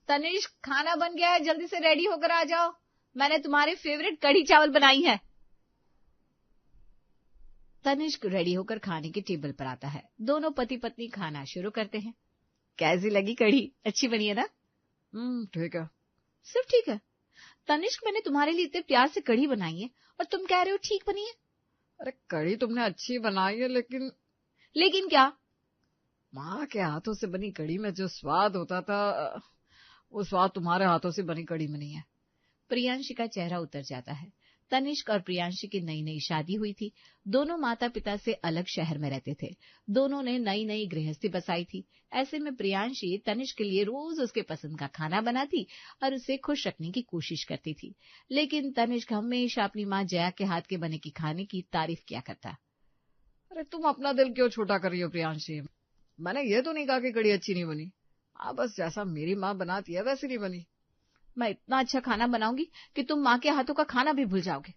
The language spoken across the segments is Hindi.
तनिष्क, खाना बन गया है, जल्दी से रेडी होकर आ जाओ, मैंने तुम्हारे फेवरेट कढ़ी चावल बनाई है। तनिष्क रेडी होकर खाने के टेबल पर आता है। दोनों पति पत्नी खाना शुरू करते हैं। कैसी लगी कढ़ी? अच्छी बनी है ना? ठीक है। सिर्फ ठीक है? तनिष्क, मैंने तुम्हारे लिए इतने प्यार से कढ़ी बनाई है और तुम कह रहे हो ठीक बनी है? अरे कढ़ी तुमने अच्छी बनाई है, लेकिन क्या? माँ के हाथों से बनी कढ़ी में जो स्वाद होता था, वो स्वाद तुम्हारे हाथों से बनी कढ़ी में नहीं है। प्रियांशी का चेहरा उतर जाता है। तनिष्क और प्रियांशी की नई नई शादी हुई थी। दोनों माता पिता से अलग शहर में रहते थे। दोनों ने नई नई गृहस्थी बसाई थी। ऐसे में प्रियांशी तनिष्क के लिए रोज उसके पसंद का खाना बनाती और उसे खुश रखने की कोशिश करती थी। लेकिन तनिष्क हमेशा अपनी माँ जया के हाथ के बने की खाने की तारीफ किया करता। अरे तुम अपना दिल क्यों छोटा कर रही हो प्रियांशी? मैंने ये तो नहीं कहा कि कढ़ी अच्छी नहीं बनी। बस जैसा मेरी माँ बनाती है वैसी नहीं बनी। मैं इतना अच्छा खाना बनाऊंगी कि तुम माँ के हाथों का खाना भी भूल जाओगे।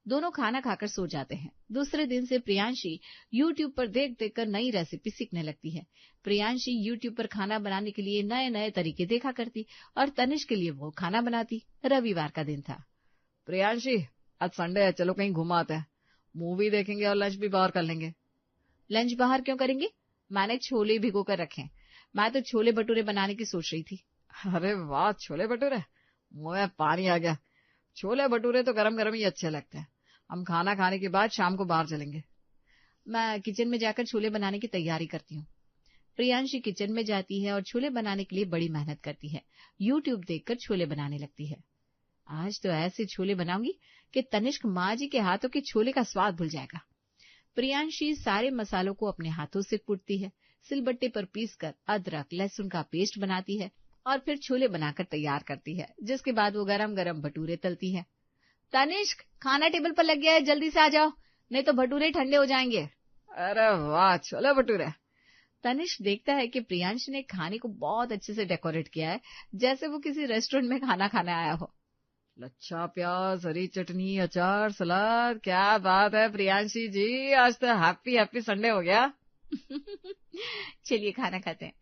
दोनों खाना खाकर सो जाते हैं। दूसरे दिन से प्रियांशी YouTube पर देख देख कर नई रेसिपी सीखने लगती है। प्रियांशी YouTube पर खाना बनाने के लिए नए नए तरीके देखा करती और तनिष्क के लिए वो खाना बनाती। रविवार का दिन था। प्रियांशी, आज संडे है, चलो कहीं घुमाते हैं, मूवी देखेंगे और लंच भी बाहर कर लेंगे। लंच बाहर क्यों करेंगे? मैंने छोले भिगो कर रखे। मैं तो छोले भटूरे बनाने की सोच रही थी। अरे वाह, छोले भटूरे! मुंह में पानी आ गया। छोले भटूरे तो गरम गरम ही अच्छे लगते हैं। हम खाना खाने के बाद शाम को बाहर चलेंगे। मैं किचन में जाकर छोले बनाने की तैयारी करती हूँ। प्रियांशी किचन में जाती है और छोले बनाने के लिए बड़ी मेहनत करती है। YouTube देखकर छोले बनाने लगती है। आज तो ऐसे छोले बनाऊंगी कि तनिष्क माँ जी के हाथों के छोले का स्वाद भूल जाएगा। प्रियांशी सारे मसालों को अपने हाथों से कूटती है। सिलबट्टे पर पीसकर अदरक लहसुन का पेस्ट बनाती है और फिर छोले बनाकर तैयार करती है, जिसके बाद वो गरम गरम भटूरे तलती है। तनिष्क, खाना टेबल पर लग गया है, जल्दी से आ जाओ, नहीं तो भटूरे ठंडे हो जाएंगे। अरे वाह, छोले भटूरे! तनिष्क देखता है कि प्रियांशी ने खाने को बहुत अच्छे से डेकोरेट किया है, जैसे वो किसी रेस्टोरेंट में खाना खाने आया हो। लच्छा प्याज, हरी चटनी, अचार, सलाद, क्या बात है प्रियांशी जी, आज तो हैप्पी हैप्पी संडे हो गया। चलिए खाना खाते हैं।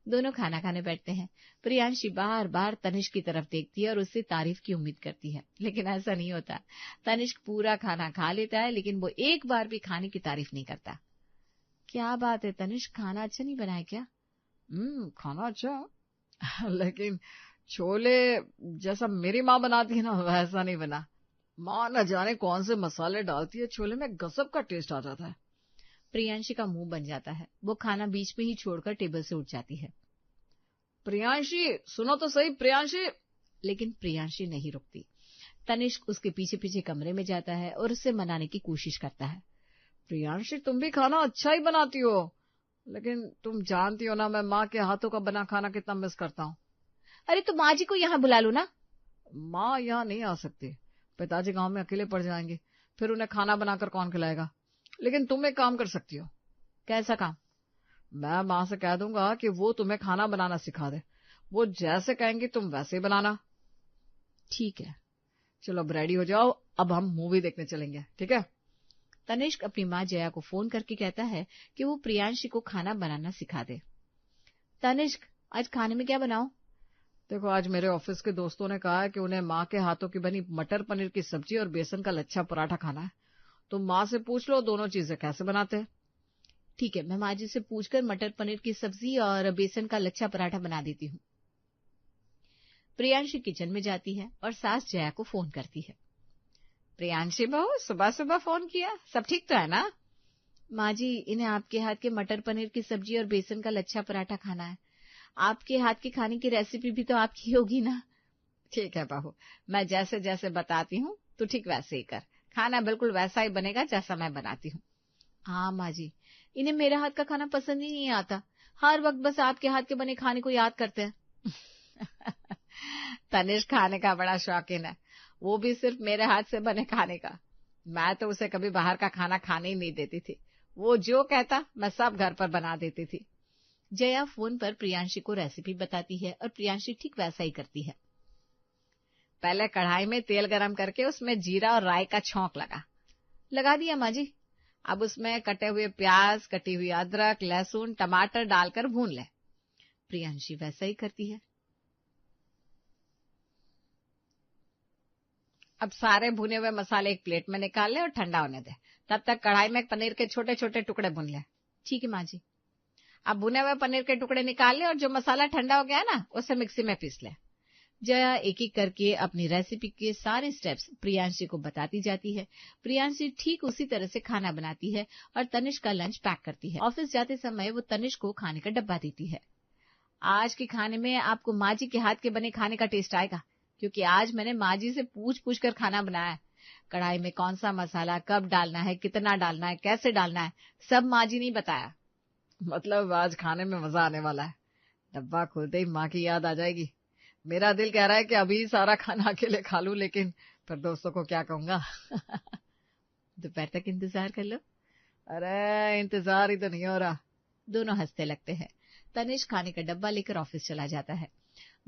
दोनों खाना खाने बैठते हैं। प्रियांशी बार बार तनिष्क की तरफ देखती है और उससे तारीफ की उम्मीद करती है, लेकिन ऐसा नहीं होता। तनिष्क पूरा खाना खा लेता है, लेकिन वो एक बार भी खाने की तारीफ नहीं करता। क्या बात है तनिष्क, खाना अच्छा नहीं बना है क्या? खाना अच्छा, लेकिन छोले जैसा मेरी माँ बनाती है ना, वैसा नहीं बना। माँ न जाने कौन से मसाले डालती है, छोले में गजब का टेस्ट आ जाता है। प्रियांशी का मुंह बन जाता है। वो खाना बीच में ही छोड़कर टेबल से उठ जाती है। प्रियांशी, सुनो तो सही प्रियांशी। लेकिन प्रियांशी नहीं रुकती। तनिष्क उसके पीछे पीछे कमरे में जाता है और उससे मनाने की कोशिश करता है। प्रियांशी, तुम भी खाना अच्छा ही बनाती हो, लेकिन तुम जानती हो ना मैं माँ के हाथों का बना खाना कितना मिस करता हूँ। अरे तो माँ जी को यहाँ बुला लो ना। माँ यहाँ नहीं आ सकती, पिताजी गांव में अकेले पड़ जाएंगे, फिर उन्हें खाना बनाकर कौन खिलाएगा। लेकिन तुम एक काम कर सकती हो। कैसा काम? मैं माँ से कह दूंगा कि वो तुम्हें खाना बनाना सिखा दे। वो जैसे कहेंगी तुम वैसे ही बनाना। ठीक है। चलो अब रेडी हो जाओ, अब हम मूवी देखने चलेंगे, ठीक है? तनिष्क अपनी माँ जया को फोन करके कहता है कि वो प्रियांशी को खाना बनाना सिखा दे। तनिष्क, आज खाने में क्या बनाऊं? देखो, आज मेरे ऑफिस के दोस्तों ने कहा है कि उन्हें माँ के हाथों की बनी मटर पनीर की सब्जी और बेसन का लच्छा पराठा खाना है। तुम माँ से पूछ लो दोनों चीजें कैसे बनाते हैं। ठीक है, मैं माँ जी से पूछकर मटर पनीर की सब्जी और बेसन का लच्छा पराठा बना देती हूँ। प्रियांशी किचन में जाती है और सास जया को फोन करती है। प्रियांशी बहू, सुबह सुबह फोन किया, सब ठीक तो है ना? माँ जी, इन्हें आपके हाथ के मटर पनीर की सब्जी और बेसन का लच्छा पराठा खाना है। आपके हाथ के खाने की रेसिपी भी तो आपकी होगी ना? ठीक है बहू, मैं जैसे जैसे बताती हूँ तो ठीक वैसे ही कर। खाना बिल्कुल वैसा ही बनेगा जैसा मैं बनाती हूँ। हाँ माँ जी, इन्हें मेरे हाथ का खाना पसंद ही नहीं आता। हर वक्त बस आपके हाथ के बने खाने को याद करते हैं। तनिष्क खाने का बड़ा शौकीन है, वो भी सिर्फ मेरे हाथ से बने खाने का। मैं तो उसे कभी बाहर का खाना खाने ही नहीं देती थी। वो जो कहता मैं सब घर पर बना देती थी। जया फोन पर प्रियांशी को रेसिपी बताती है और प्रियांशी ठीक वैसा ही करती है। पहले कढ़ाई में तेल गरम करके उसमें जीरा और राई का छौंक लगा दिया माँ जी। अब उसमें कटे हुए प्याज, कटी हुई अदरक, लहसुन, टमाटर डालकर भून ले। प्रियांशी वैसा ही करती है। अब सारे भुने हुए मसाले एक प्लेट में निकाल ले और ठंडा होने दे। तब तक कढ़ाई में पनीर के छोटे छोटे टुकड़े भून ले। ठीक है माँ जी। अब भुने हुए पनीर के टुकड़े निकाल ले और जो मसाला ठंडा हो गया ना उसे मिक्सी में पीस ले। जया एक एक करके अपनी रेसिपी के सारे स्टेप्स प्रियांशी को बताती जाती है। प्रियांशी ठीक उसी तरह से खाना बनाती है और तनिष्क का लंच पैक करती है। ऑफिस जाते समय वो तनिष्क को खाने का डब्बा देती है। आज के खाने में आपको माँ जी के हाथ के बने खाने का टेस्ट आएगा, क्योंकि आज मैंने माँ जी से पूछ पूछ कर खाना बनाया है। कढ़ाई में कौन सा मसाला कब डालना है, कितना डालना है, कैसे डालना है, सब माँ जी ने बताया। मतलब आज खाने में मजा आने वाला है। डब्बा खोलते ही माँ की याद आ जाएगी। मेरा दिल कह रहा है कि अभी सारा खाना अकेले खा लूं, लेकिन फिर दोस्तों को क्या कहूंगा। दोपहर तक इंतजार कर लो। अरे इंतजार ही तो नहीं हो रहा। दोनों हंसते लगते हैं। तनिष्क खाने का डब्बा लेकर ऑफिस चला जाता है।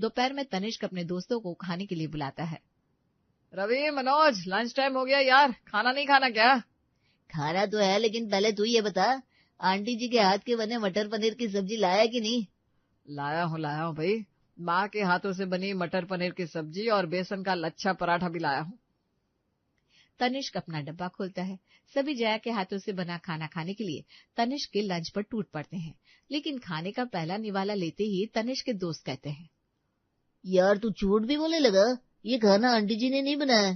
दोपहर में तनिष्क अपने दोस्तों को खाने के लिए बुलाता है। रवि, मनोज, लंच टाइम हो गया यार, खाना नहीं खाना क्या? खाना तो है, लेकिन पहले तू ये बता, आंटी जी के हाथ के बने मटर पनीर की सब्जी लाया कि नहीं? लाया हूँ भाई। माँ के हाथों से बनी मटर पनीर की सब्जी और बेसन का लच्छा पराठा भी लाया हूँ। तनिष्क अपना डब्बा खोलता है। सभी जया के हाथों से बना खाना खाने के लिए तनिष्क के लंच पर टूट पड़ते हैं, लेकिन खाने का पहला निवाला लेते ही तनिष्क के दोस्त कहते हैं, यार तू झूठ भी बोलने लगा, ये खाना आंटी जी ने नहीं बनाया।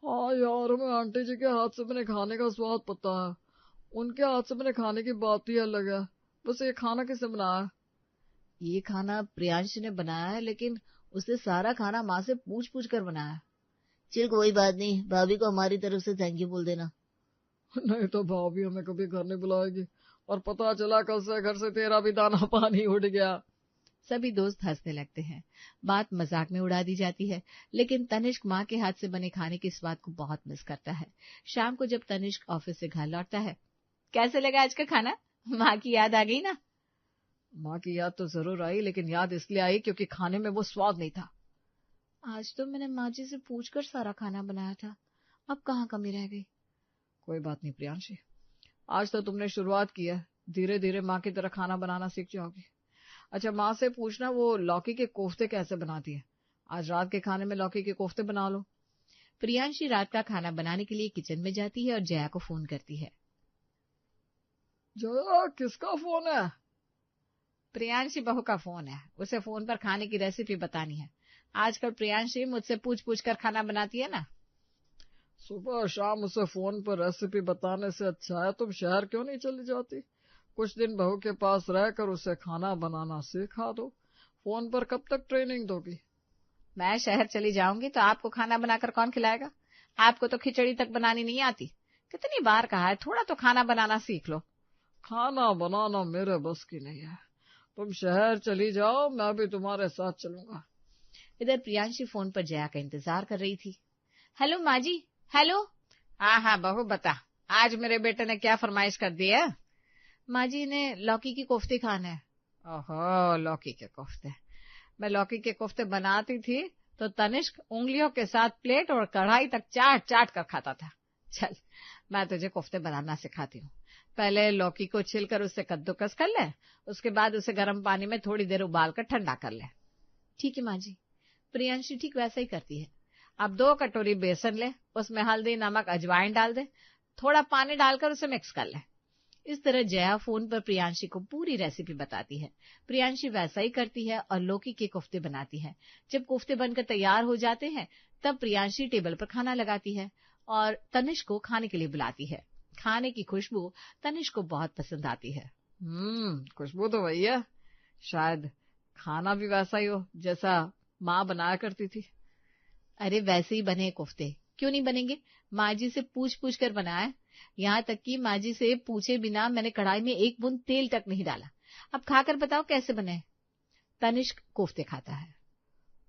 हाँ यार, हमें आंटी जी के हाथ से बने खाने का स्वाद पता है, उनके हाथ से बने खाने की बात ही अलग है। बस ये खाना किसने बनाया? ये खाना प्रियांश ने बनाया है, लेकिन उसने सारा खाना माँ से पूछ पूछ कर बनाया। चल कोई बात नहीं, भाभी को हमारी तरफ से थैंक यू बोल देना। नहीं तो भाभी हमें कभी घर नहीं बुलाएगी, और पता चला कल से घर से तेरा भी दाना पानी उड़ गया। सभी दोस्त हंसने लगते हैं। बात मजाक में उड़ा दी जाती है, लेकिन तनिष्क माँ के हाथ से बने खाने के स्वाद को बहुत मिस करता है। शाम को जब तनिष्क ऑफिस से घर लौटता है, कैसे लगा आज का खाना? माँ की याद आ गई ना? माँ की याद तो जरूर आई, लेकिन याद इसलिए आई क्योंकि खाने में वो स्वाद नहीं था। आज तो मैंने माँ जी से पूछकर सारा खाना बनाया था, अब कहाँ कमी रह गई? कोई बात नहीं प्रियांशी, आज तो तुमने शुरुआत की है, धीरे धीरे माँ की तरह खाना बनाना सीख जाओगी। अच्छा, माँ से पूछना वो लौकी के कोफ्ते कैसे बनाती है। आज रात के खाने में लौकी के कोफ्ते बना लो। प्रियांशी रात का खाना बनाने के लिए किचन में जाती है और जया को फोन करती है। जया, किसका फोन है? प्रियांशी बहू का फोन है, उसे फोन पर खाने की रेसिपी बतानी है। आजकल प्रियांशी मुझसे पूछ पूछ कर खाना बनाती है ना। सुबह शाम उसे फोन पर रेसिपी बताने से अच्छा है तुम शहर क्यों नहीं चली जाती? कुछ दिन बहू के पास रहकर उसे खाना बनाना सिखा दो। फोन पर कब तक ट्रेनिंग दोगी? मैं शहर चली जाऊंगी तो आपको खाना बनाकर कौन खिलाएगा? आपको तो खिचड़ी तक बनानी नहीं आती। कितनी बार कहा है, थोड़ा तो खाना बनाना सीख लो। खाना बनाना मेरे बस की नहीं है, तुम शहर चली जाओ, मैं भी तुम्हारे साथ चलूंगा। इधर प्रियांशी फोन पर जया का इंतजार कर रही थी। हेलो माँ जी। हेलो। हाँ बहू बता, आज मेरे बेटे ने क्या फरमाइश कर दी है? माँ जी ने लौकी की कोफ्ते खाने हैं। ओहो, लौकी के कोफ्ते। मैं लौकी के कोफ्ते बनाती थी तो तनिष्क उंगलियों के साथ प्लेट और कढ़ाई तक चाट चाट कर खाता था। चल, मैं तुझे कोफ्ते बनाना सिखाती हूँ। पहले लौकी को छिलकर उससे कद्दूकस कर ले, उसके बाद उसे गर्म पानी में थोड़ी देर उबाल कर ठंडा कर ले। ठीक है माँ जी। प्रियांशी ठीक वैसा ही करती है। अब 2 कटोरी बेसन ले, उसमें हल्दी, नमक, अजवाइन डाल दे, थोड़ा पानी डालकर उसे मिक्स कर ले। इस तरह जया फोन पर प्रियांशी को पूरी रेसिपी बताती है। प्रियांशी वैसा ही करती है और लौकी के कोफ्ते बनाती है। जब कोफ्ते बनकर तैयार हो जाते हैं, तब प्रियांशी टेबल पर खाना लगाती है और तनिष्क को खाने के लिए बुलाती है। खाने की खुशबू तनिष्क को बहुत पसंद आती है। खुशबू तो वही है, शायद खाना भी वैसा ही हो जैसा माँ बनाया करती थी। अरे वैसे ही बने कोफ्ते, क्यों नहीं बनेंगे? माँ जी से पूछ पूछ कर बनाया, यहाँ तक कि माँ जी से पूछे बिना मैंने कढ़ाई में एक बूंद तेल तक नहीं डाला। अब खाकर बताओ कैसे बने? तनिष्क कोफ्ते खाता है।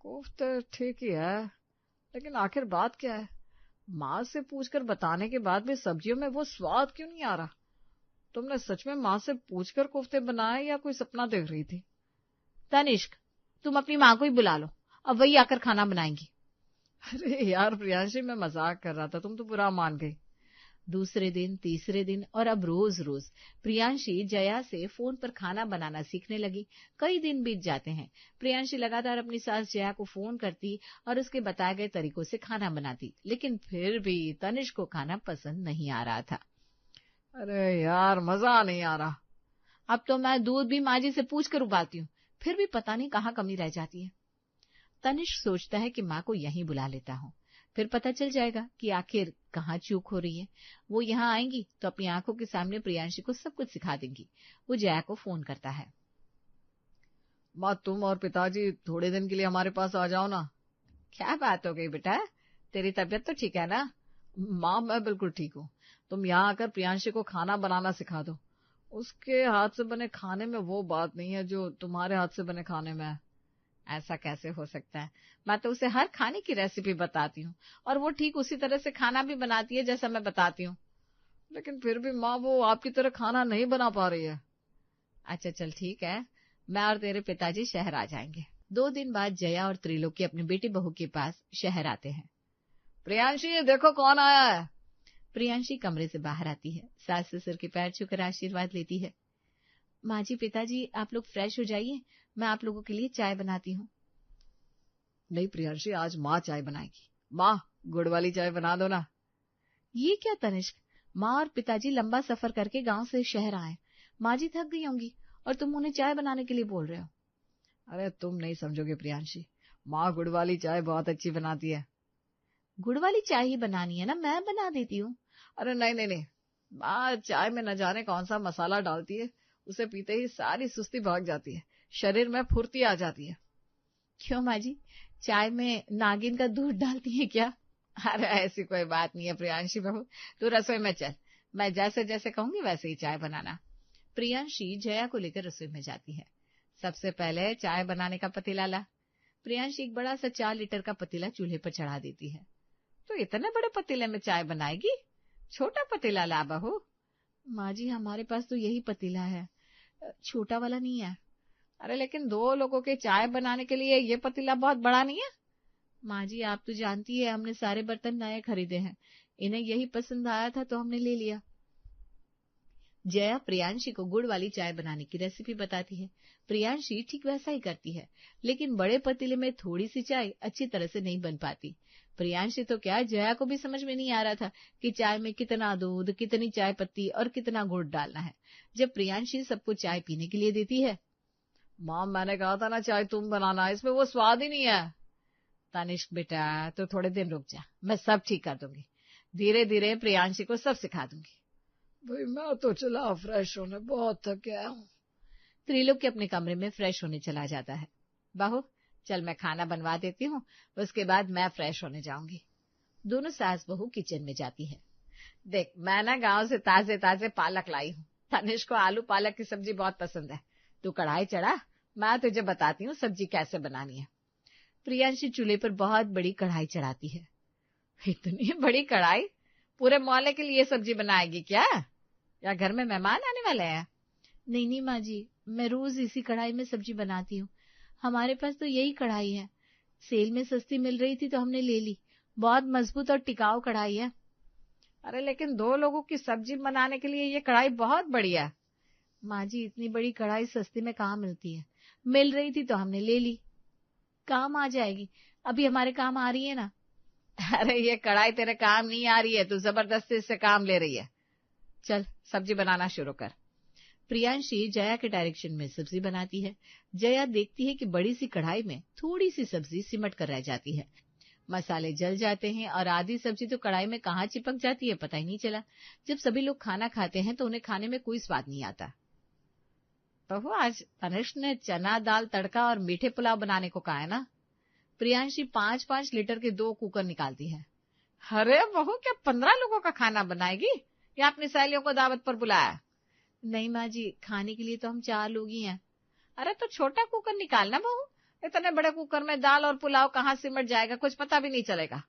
कोफ्ते ठीक ही है, लेकिन आखिर बात क्या है? माँ से पूछकर बताने के बाद भी सब्जियों में वो स्वाद क्यों नहीं आ रहा? तुमने सच में माँ से पूछकर कोफ्ते बनाए या कोई सपना देख रही थी? तनिष्क, तुम अपनी माँ को ही बुला लो, अब वही आकर खाना बनाएंगी। अरे यार प्रियांशी, मैं मजाक कर रहा था, तुम तो बुरा मान गई। दूसरे दिन, तीसरे दिन और अब रोज रोज प्रियांशी जया से फोन पर खाना बनाना सीखने लगी। कई दिन बीत जाते हैं। प्रियांशी लगातार अपनी सास जया को फोन करती और उसके बताए गए तरीकों से खाना बनाती, लेकिन फिर भी तनिष्क को खाना पसंद नहीं आ रहा था। अरे यार, मजा नहीं आ रहा। अब तो मैं दूध भी माँ जी से पूछ कर उबालती हूँ, फिर भी पता नहीं कहाँ कमी रह जाती है। तनिष्क सोचता है कि माँ को यहीं बुला लेता हूँ, फिर पता चल जाएगा कि आखिर कहाँ चूक हो रही है। वो यहाँ आएंगी तो अपनी आंखों के सामने प्रियांशी को सब कुछ सिखा देंगी। वो जया को फोन करता है। माँ, तुम और पिताजी थोड़े दिन के लिए हमारे पास आ जाओ ना। क्या बात हो गई बेटा, तेरी तबीयत तो ठीक है ना? माँ, मैं बिल्कुल ठीक हूँ। तुम यहाँ आकर प्रियांशी को खाना बनाना सिखा दो। उसके हाथ से बने खाने में वो बात नहीं है जो तुम्हारे हाथ से बने खाने में है। ऐसा कैसे हो सकता है? मैं तो उसे हर खाने की रेसिपी बताती हूँ और वो ठीक उसी तरह से खाना भी बनाती है जैसा मैं बताती हूँ। लेकिन फिर भी माँ, वो आपकी तरह खाना नहीं बना पा रही है। अच्छा चल ठीक है, मैं और तेरे पिताजी शहर आ जाएंगे। 2 दिन बाद जया और त्रिलोकी अपनी बेटी बहू के पास शहर आते हैं। प्रियांशी, ये देखो कौन आया है। प्रियांशी कमरे से बाहर आती है, सास ससुर के पैर छूकर आशीर्वाद लेती है। माँ जी, पिताजी, आप लोग फ्रेश हो जाइए, मैं आप लोगों के लिए चाय बनाती हूँ। नहीं प्रियांशी, आज माँ चाय बनाएगी। माँ, गुड़ वाली चाय बना दो ना। ये क्या तनिष्क, माँ और पिताजी लंबा सफर करके गांव से शहर आए, माँ जी थक गई होंगी और तुम उन्हें चाय बनाने के लिए बोल रहे हो। अरे तुम नहीं समझोगे प्रियांशी, माँ गुड़ वाली चाय बहुत अच्छी बनाती है। गुड़ वाली चाय ही बनानी है ना, मैं बना देती हूँ। अरे नहीं नहीं नहीं, माँ चाय में न जाने कौन सा मसाला डालती है, उसे पीते ही सारी सुस्ती भाग जाती है, शरीर में फुर्ती आ जाती है। क्यों माँ जी, चाय में नागिन का दूध डालती है क्या? अरे ऐसी कोई बात नहीं है प्रियांशी बहू, तू रसोई में चल, मैं जैसे जैसे कहूंगी वैसे ही चाय बनाना। प्रियांशी जया को लेकर रसोई में जाती है। सबसे पहले चाय बनाने का पतीला ला। प्रियांशी एक बड़ा सा 4 लीटर का पतीला चूल्हे पर चढ़ा देती है। तो इतने बड़े पतीले में चाय बनाएगी? छोटा पतीला ला बहू। माँ जी, हमारे पास तो यही पतीला है, छोटा वाला नहीं है। अरे लेकिन 2 लोगों के चाय बनाने के लिए ये पतीला बहुत बड़ा नहीं है? माँ जी, आप तो जानती है हमने सारे बर्तन नए खरीदे हैं, इन्हें यही पसंद आया था तो हमने ले लिया। जया प्रियांशी को गुड़ वाली चाय बनाने की रेसिपी बताती है। प्रियांशी ठीक वैसा ही करती है, लेकिन बड़े पतीले में थोड़ी सी चाय अच्छी तरह से नहीं बन पाती। प्रियांशी तो क्या, जया को भी समझ में नहीं आ रहा था कि चाय में कितना दूध, कितनी चाय पत्ती और कितना गुड़ डालना है। जब प्रियांशी सबको चाय पीने के लिए देती है। माँ, मैंने कहा था ना चाय तुम बनाना, इसमें वो स्वाद ही नहीं है। तनिष्क बेटा, तो थोड़े दिन रुक जा, मैं सब ठीक कर दूंगी, धीरे धीरे प्रियांशी को सब सिखा दूंगी। भाई मैं तो चला फ्रेश होने, बहुत थक गया हूँ। त्रिलोकी अपने कमरे में फ्रेश होने चला जाता है। बहू चल, मैं खाना बनवा देती हूँ, उसके बाद मैं फ्रेश होने जाऊंगी। दोनों सास बहू किचन में जाती है। देख, मैं ना गांव से ताजे ताजे पालक लाई हूँ, तनिष्क को आलू पालक की सब्जी बहुत पसंद है। तू कढ़ाई चढ़ा, मैं तुझे बताती हूँ सब्जी कैसे बनानी है। प्रियांशी चूल्हे पर बहुत बड़ी कढ़ाई चढ़ाती है। इतनी बड़ी कढ़ाई? पूरे मोहल्ले के लिए सब्जी बनाएगी क्या, या घर में मेहमान आने वाले हैं? नहीं नहीं माँ जी, मैं रोज इसी कढ़ाई में सब्जी बनाती हूँ, हमारे पास तो यही कढ़ाई है, सेल में सस्ती मिल रही थी तो हमने ले ली, बहुत मजबूत और टिकाऊ कढ़ाई है। अरे लेकिन 2 लोगों की सब्जी बनाने के लिए ये कढ़ाई बहुत बड़ी है। माँ जी, इतनी बड़ी कढ़ाई सस्ती में कहाँ मिलती है, मिल रही थी तो हमने ले ली, काम आ जाएगी, अभी हमारे काम आ रही है ना। अरे ये कढ़ाई तेरे काम नहीं आ रही है, तू जबरदस्ती इससे काम ले रही है। चल सब्जी बनाना शुरू कर। प्रियांशी जया के डायरेक्शन में सब्जी बनाती है। जया देखती है कि बड़ी सी कढ़ाई में थोड़ी सी सब्जी सिमट कर रह जाती है, मसाले जल जाते हैं और आधी सब्जी तो कढ़ाई में कहाँ चिपक जाती है पता ही नहीं चला। जब सभी लोग खाना खाते हैं तो उन्हें खाने में कोई स्वाद नहीं आता। बहू, आज तनिष्क ने चना दाल तड़का और मीठे पुलाव बनाने को कहा है ना? प्रियांशी 5-5 लीटर के 2 कुकर निकालती है। अरे बहू, क्या 15 लोगों का खाना बनाएगी या अपनी सहेलियों को दावत पर बुलाया? नहीं माँ जी, खाने के लिए तो हम 4 लोग ही हैं। अरे तो छोटा कुकर निकालना बहू, इतने बड़े कुकर में दाल और पुलाव कहाँ सिमट जाएगा, कुछ पता भी नहीं चलेगा।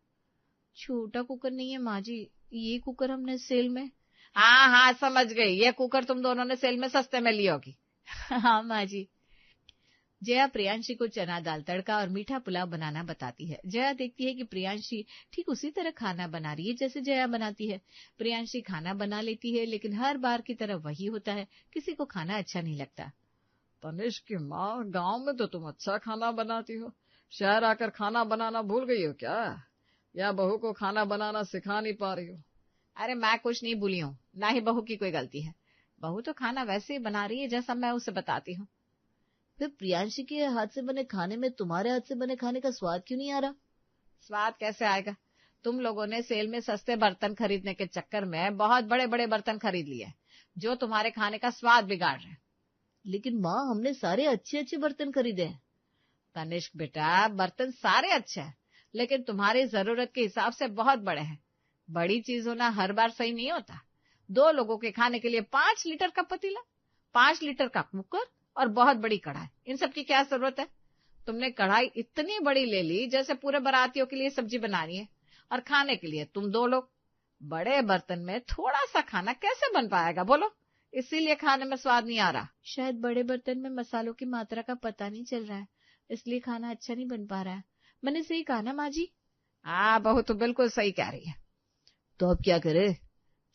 छोटा कुकर नहीं है माँ जी, ये कुकर हमने सेल में। हाँ हाँ समझ गई, ये कुकर तुम दोनों ने सेल में सस्ते में ली होगी। हाँ माँ जी। जया प्रियांशी को चना दाल तड़का और मीठा पुलाव बनाना बताती है। जया देखती है कि प्रियांशी ठीक उसी तरह खाना बना रही है जैसे जया बनाती है। प्रियांशी खाना बना लेती है, लेकिन हर बार की तरह वही होता है, किसी को खाना अच्छा नहीं लगता। तनिष्क की माँ, गांव में तो तुम अच्छा खाना बनाती हो, शहर आकर खाना बनाना भूल गई हो क्या? या बहू को खाना बनाना सिखा नहीं पा रही हो? अरे मैं कुछ नहीं भूली हूँ, ना ही बहू की कोई गलती है। बहू तो खाना वैसे ही बना रही है जैसा मैं उसे बताती हूँ। फिर प्रियांशी के हाथ से बने खाने में तुम्हारे हाथ से बने खाने का स्वाद क्यों नहीं आ रहा? स्वाद कैसे आएगा? तुम लोगों ने सेल में सस्ते बर्तन खरीदने के चक्कर में बहुत बड़े बड़े बर्तन खरीद लिए, जो तुम्हारे खाने का स्वाद बिगाड़ रहे हैं। लेकिन माँ, हमने सारे अच्छे अच्छे बर्तन खरीदे हैं। तनिष्क बेटा, बर्तन सारे अच्छे हैं, लेकिन तुम्हारी जरूरत के हिसाब से बहुत बड़े हैं। बड़ी चीज होना हर बार सही नहीं होता। 2 लोगों के खाने के लिए 5 लीटर का पतीला, 5 लीटर का कुकर और बहुत बड़ी कढ़ाई, इन सब की क्या जरूरत है? तुमने कढ़ाई इतनी बड़ी ले ली जैसे पूरे बारातियों के लिए सब्जी बनानी है, और खाने के लिए तुम 2 लोग। बड़े बर्तन में थोड़ा सा खाना कैसे बन पाएगा बोलो? इसीलिए खाने में स्वाद नहीं आ रहा। शायद बड़े बर्तन में मसालों की मात्रा का पता नहीं चल रहा है, इसलिए खाना अच्छा नहीं बन पा रहा है। मैंने सही कहा ना माँ जी? हाँ बहू, तो बिल्कुल सही कह रही है। तो अब क्या करे?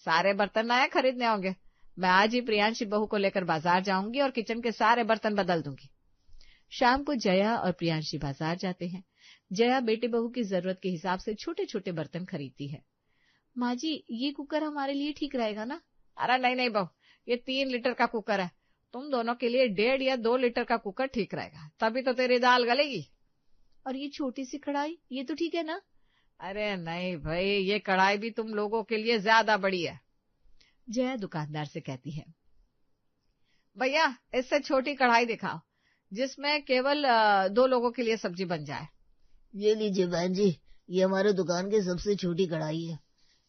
सारे बर्तन नए खरीदने होंगे। मैं आज ही प्रियांशी बहू को लेकर बाजार जाऊंगी और किचन के सारे बर्तन बदल दूंगी। शाम को जया और प्रियांशी बाजार जाते हैं। जया बेटे बहू की जरूरत के हिसाब से छोटे छोटे बर्तन खरीदती है। माँ जी, ये कुकर हमारे लिए ठीक रहेगा ना? अरे नहीं नहीं बहू, ये 3 लीटर का कुकर है। तुम दोनों के लिए 1.5 या 2 लीटर का कुकर ठीक रहेगा, तभी तो तेरी दाल गलेगी। और ये छोटी सी कढ़ाई, ये तो ठीक है ना? अरे नहीं भाई, ये कढ़ाई भी तुम लोगों के लिए ज्यादा बड़ी है। जया दुकानदार से कहती है, भैया इससे छोटी कढ़ाई दिखाओ जिसमें केवल 2 लोगों के लिए सब्जी बन जाए। ये लीजिए बहन जी, ये हमारे दुकान की सबसे छोटी कढ़ाई है।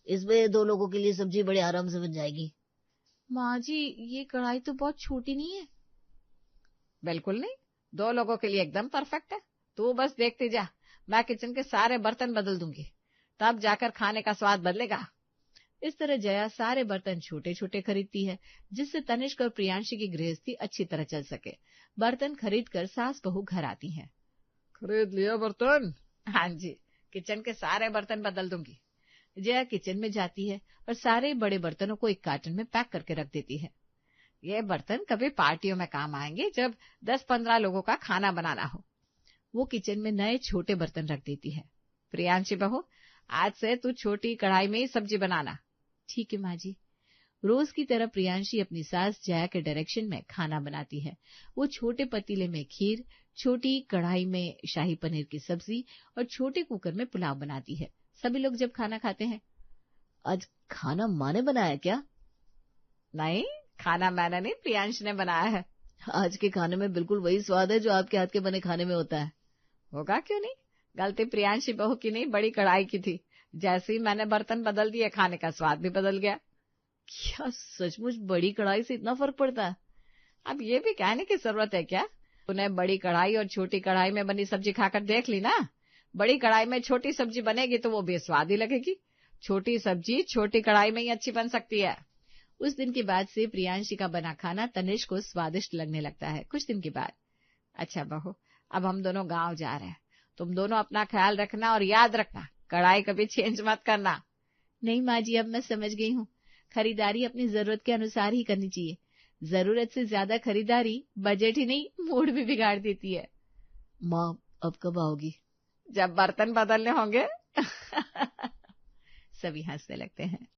इसमें 2 लोगों के लिए सब्जी बड़े आराम से बन जाएगी। माँ जी, ये कढ़ाई तो बहुत छोटी नहीं है। बिल्कुल नहीं, 2 लोगों के लिए एकदम परफेक्ट है। तू बस देखती जा, मैं किचन के सारे बर्तन बदल दूंगी, तब जाकर खाने का स्वाद बदलेगा। इस तरह जया सारे बर्तन छोटे छोटे खरीदती है, जिससे तनिष्क और प्रियांशी की गृहस्थी अच्छी तरह चल सके। बर्तन खरीद कर सास बहू घर आती हैं। खरीद लिया बर्तन? हाँ जी, किचन के सारे बर्तन बदल दूंगी। जया किचन में जाती है और सारे बड़े बर्तनों को एक कार्टन में पैक करके रख देती है। ये बर्तन कभी पार्टियों में काम आएंगे, जब 10-15 लोगों का खाना बनाना हो। वो किचन में नए छोटे बर्तन रख देती है। प्रियांशी बहू, आज से तू छोटी कढ़ाई में ही सब्जी बनाना। ठीक है माँ जी। रोज की तरह प्रियांशी अपनी सास जया के डायरेक्शन में खाना बनाती है। वो छोटे पतीले में खीर, छोटी कढ़ाई में शाही पनीर की सब्जी और छोटे कुकर में पुलाव बनाती है। सभी लोग जब खाना खाते हैं, आज खाना माँ ने बनाया क्या? नहीं, खाना मैंने नहीं, प्रियांश ने बनाया है। आज के खाने में बिल्कुल वही स्वाद है जो आपके हाथ के बने खाने में होता है। होगा क्यों नहीं? गलती प्रियांशी बहू की नहीं, बड़ी कढ़ाई की थी। जैसे ही मैंने बर्तन बदल दिए, खाने का स्वाद भी बदल गया। क्या सचमुच बड़ी कढ़ाई से इतना फर्क पड़ता है? अब ये भी कहने की जरूरत है क्या? तूने बड़ी कढ़ाई और छोटी कढ़ाई में बनी सब्जी खाकर देख ली ना। बड़ी कढ़ाई में छोटी सब्जी बनेगी तो वो बेस्वाद ही लगेगी। छोटी सब्जी छोटी कढ़ाई में ही अच्छी बन सकती है। उस दिन के बाद से प्रियांशी का बना खाना तनिष्क को स्वादिष्ट लगने लगता है। कुछ दिन के बाद, अच्छा बहू, अब हम दोनों गांव जा रहे हैं। तुम दोनों अपना ख्याल रखना और याद रखना, कढ़ाई कभी चेंज मत करना। नहीं माँ जी, अब मैं समझ गई हूँ। खरीदारी अपनी जरूरत के अनुसार ही करनी चाहिए। जरूरत से ज्यादा खरीदारी बजट ही नहीं, मूड भी बिगाड़ देती है। माँ, अब कब आओगी? जब बर्तन बदलने होंगे। सभी हंसने लगते हैं।